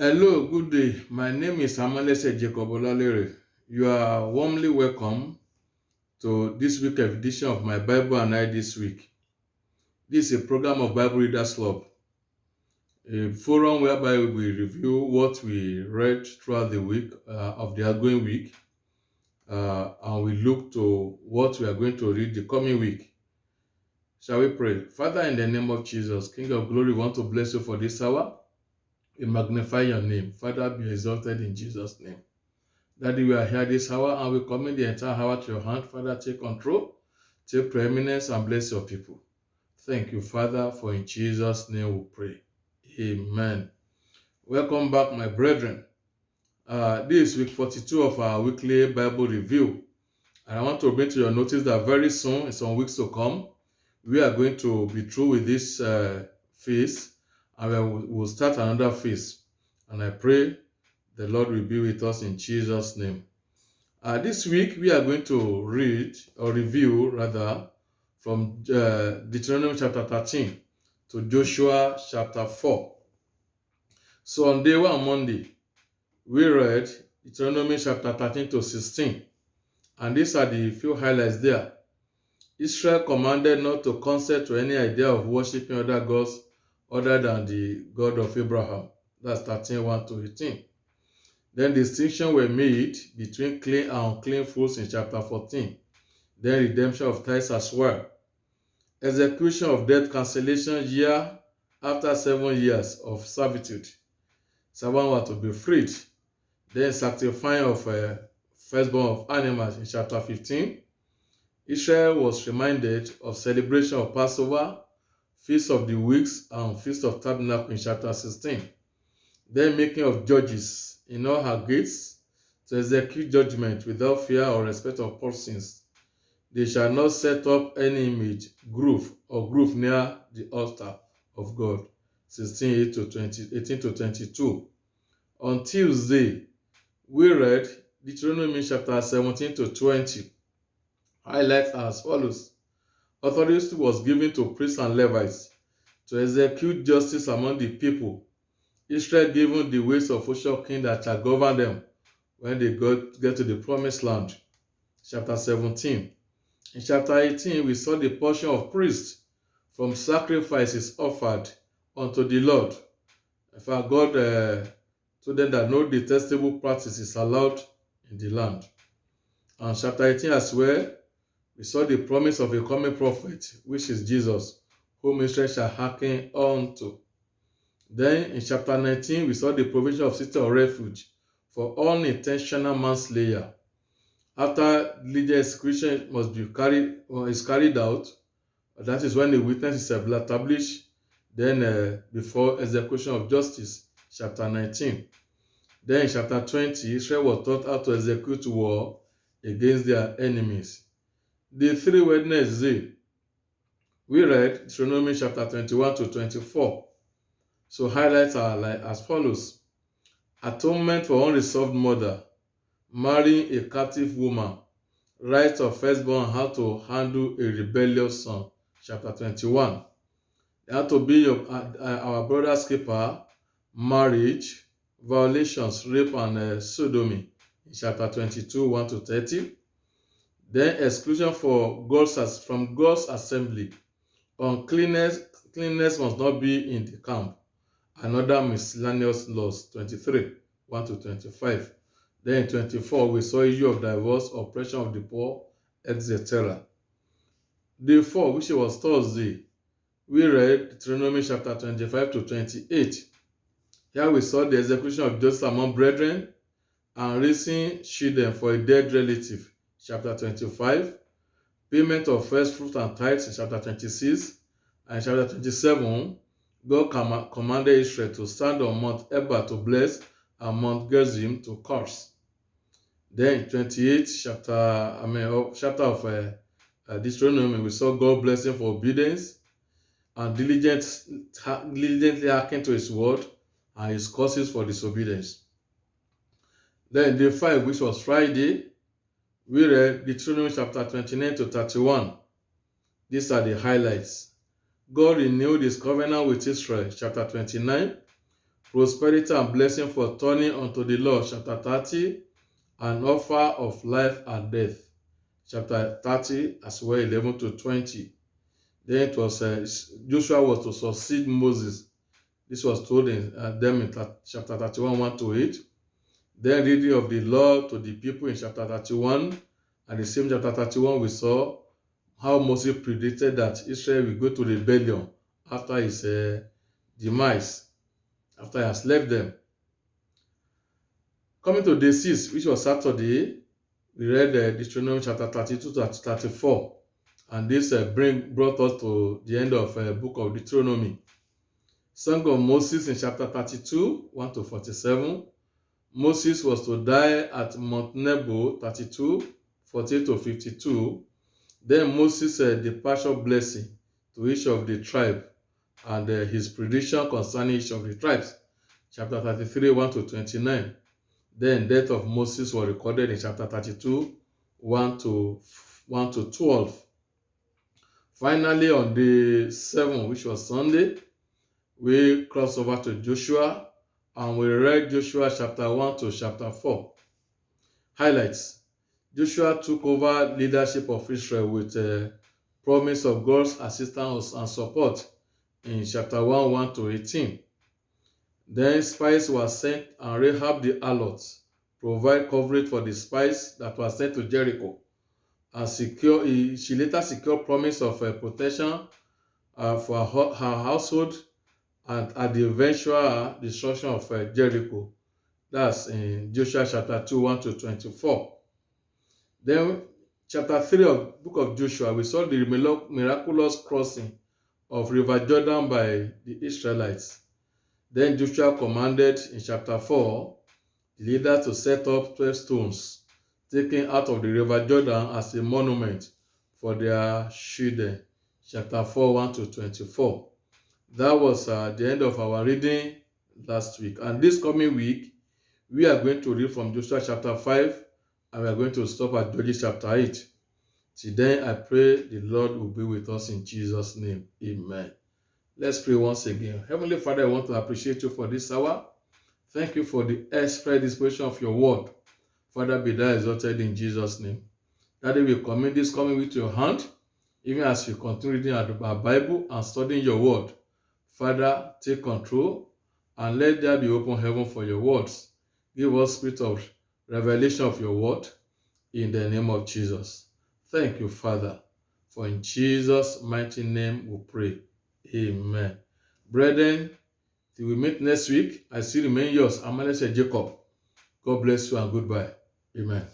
Hello, good day. My name is Amalese Jacob Olalere. You are warmly welcome to this week edition of my Bible and I this week. This is a program of Bible Readers Club, a forum whereby we review what we read throughout the week of the outgoing week, and we look to what we are going to read the coming week. Shall we pray? Father, in the name of Jesus, King of glory, we want to bless you for this hour. We magnify your name. Father, be exalted in Jesus' name. Daddy, we are here this hour and we commit the entire hour to your hand. Father, take control, take preeminence, and bless your people. Thank you, Father, for in Jesus' name we pray. Amen. Welcome back, my brethren. This is week 42 of our weekly Bible review. And I want to bring to your notice that very soon, in some weeks to come, we are going to be through with this phase and we'll start another phase. And I pray the Lord will be with us in Jesus' name. This week, we are going to read or review, rather, from Deuteronomy chapter 13 to Joshua chapter 4. So on day 1, Monday, we read Deuteronomy chapter 13 to 16. And these are the few highlights there. Israel commanded not to consent to any idea of worshiping other gods other than the God of Abraham. That's 13:1 to 18. Then distinctions were made between clean and unclean foods in chapter 14. Then redemption of tithes as well. Execution of debt cancellation year after 7 years of servitude. Servant were to be freed. Then sanctifying of firstborn of animals in chapter 15. Israel was reminded of celebration of Passover, Feast of the Weeks, and Feast of Tabernacle in chapter 16. Then making of judges in all her gates to execute judgment without fear or respect of persons. They shall not set up any image, groove, or groove near the altar of God. 16:18 to 22. On Tuesday, we read Deuteronomy chapter 17 to 20. Highlights as follows. Authority was given to priests and Levites to execute justice among the people. Israel given the ways of future king that shall govern them when they get to the promised land. Chapter 17. In chapter 18, we saw the portion of priests from sacrifices offered unto the Lord. In fact, God told them that no detestable practice is allowed in the land. And chapter 18 as well, we saw the promise of a coming prophet, which is Jesus, whom Israel shall hearken unto. Then in chapter 19, we saw the provision of city of refuge for unintentional manslayer. After legal execution is carried out, that is when the witness is established, then before execution of justice, chapter 19. Then in chapter 20, Israel was taught how to execute war against their enemies. The 3 Wednesday, we read Deuteronomy chapter 21 to 24. So highlights are like as follows. Atonement for unresolved murder, marrying a captive woman, right of firstborn, how to handle a rebellious son, chapter 21. How to be our brother's keeper, marriage, violations, rape, and sodomy, in chapter 22, 1 to 30. Then exclusion from God's assembly. Cleanliness must not be in the camp. Another miscellaneous laws, 23, 1 to 25. Then in 24, we saw issue of divorce, oppression of the poor, etc. Day 4, which was Thursday, we read Deuteronomy chapter 25 to 28. Here we saw the execution of justice among brethren and raising children for a dead relative, chapter 25. Payment of first fruit and tithes in chapter 26. And chapter 27, God commanded Israel to stand on Mount Ebal to bless and Mount Gerizim to curse. Then 28 chapter of Deuteronomy, we saw God blessing for obedience and diligently hearken to his word and his causes for disobedience. Then day 5, which was Friday, we read Deuteronomy chapter 29 to 31. These are the highlights. God renewed his covenant with Israel, chapter 29. prosperity and blessing for turning unto the Lord, chapter 30, an offer of life and death, chapter 30 as well, 11 to 20. Then it was Joshua was to succeed Moses. This was told in them in chapter 31, 1 to 8. Then reading of the law to the people in chapter 31. And the same chapter 31, we saw how Moses predicted that Israel will go to rebellion after his demise, after he has left them. Coming to day 6, which was Saturday, we read Deuteronomy chapter 32 to 34. And this brought us to the end of book of Deuteronomy. Song of Moses in chapter 32, 1 to 47. Moses was to die at Mount Nebo, 32, 48 to 52. Then Moses' departure blessing to each of the tribe and his prediction concerning each of the tribes. Chapter 33, 1 to 29. Then death of Moses was recorded in chapter 32, 1 to 12. Finally, on day 7, which was Sunday, we crossed over to Joshua, and we read Joshua chapter 1 to chapter 4. Highlights. Joshua took over leadership of Israel with a promise of God's assistance and support in chapter 1, 1 to 18. Then spies were sent, and Rahab the harlot provided coverage for the spies that were sent to Jericho. And she later secured promise of protection for her household and at the eventual destruction of Jericho. That's in Joshua chapter 2, 1 to 24. Then chapter 3 of book of Joshua, we saw the miraculous crossing of River Jordan by the Israelites. Then Joshua commanded in chapter 4 the leaders to set up 12 stones taken out of the River Jordan as a monument for their children. Chapter 4, 1 to 24. That was the end of our reading last week. And this coming week, we are going to read from Joshua chapter 5, and we are going to stop at Judges chapter 8. Till then, I pray the Lord will be with us in Jesus' name. Amen. Let's pray once again. Heavenly Father, I want to appreciate you for this hour. Thank you for the express disposition of your word. Father, be thou exalted in Jesus' name. Daddy, we commit this coming week to your hand, even as we continue reading our Bible and studying your word. Father, take control and let there be open heaven for your words. Give us spirit of revelation of your word in the name of Jesus. Thank you, Father, for in Jesus' mighty name we pray. Amen. Brethren, till we meet next week, I still remain yours, Amalese Jacob. God bless you and goodbye. Amen.